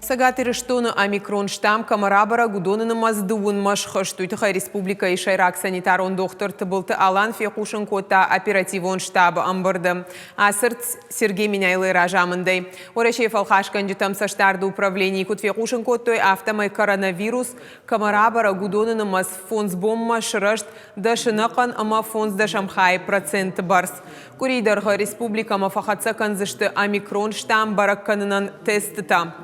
Сагаты рештоны омикрон штамм камарабара гудонын маздуын машхаштуйтыха республика и шайрак санитарон доктор тыбылты алан фекушын кота оперативон штабы амбырды. Асырт Сергей Миняйлы ражамындай. Орашев алхашкан житам саштарды управлений кут фекушын котой автомай коронавирус камарабара гудонын маз фонсбомма шырышт дашынакан ама фонс дашамхай процент барс. Курейдарга республика мафахатса канзышты омикрон штамм баракканынан тестыта.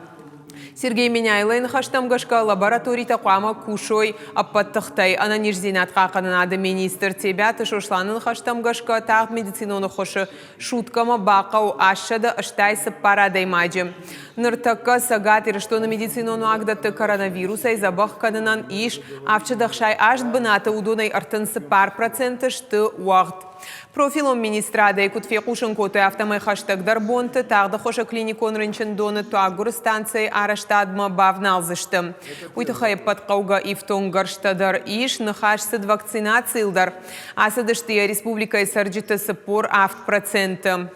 Сергей Миняйлын хаштамгашка лабораторий тақуама кушой аппаттықтай. Ана нижзинат қақынады министр тебяты шошланын хаштамгашка тағд медициноны хошы шуткама бақау ашшады ыштайсы парадай маджы. Ныртаққа сагат ирыштоны медициноны агдаты коронавирусай забақ канынан иш авчыдақшай ашт бынаты удонай артынсы пар проценты шты уағд. Профилом министрада и кутфекушен коты автомай хаштаг дарбонты тағды хоша клиникон рынчын доны туагур станции араштадма бавналзышты. Уйтахай подқауга ифтон гарштадар иш нахашсыд вакцинациилдар. Асадышты республика и сарджиты сапор авт проценты.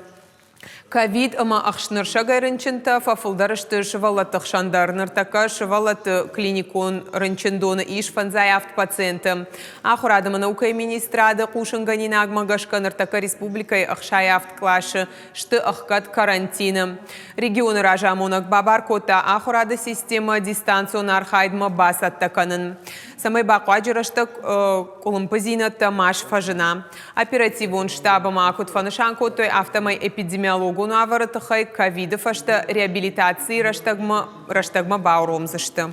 Ковид ама ахшнырша гайрынчынта фафылдарышты шывалаттық шандар. Ныртака шывалаты клиникон рынчындоны иш фанзай авт пациенты. Ахурадыма наукай министрады кушынганин агмагашка ныртака республикай ахшай авт клашы шты ахкат карантины. Регионы ражамонак бабар кота ахурады система дистанцион архайдма бас аттаканын. Самай бақуаджираштык колымпазината маш фажына. Оперативон штабыма акут фанышан котой автомай эпидемиологу наварытыхай ковиды фашта реабилитации раштагма бауромзышты.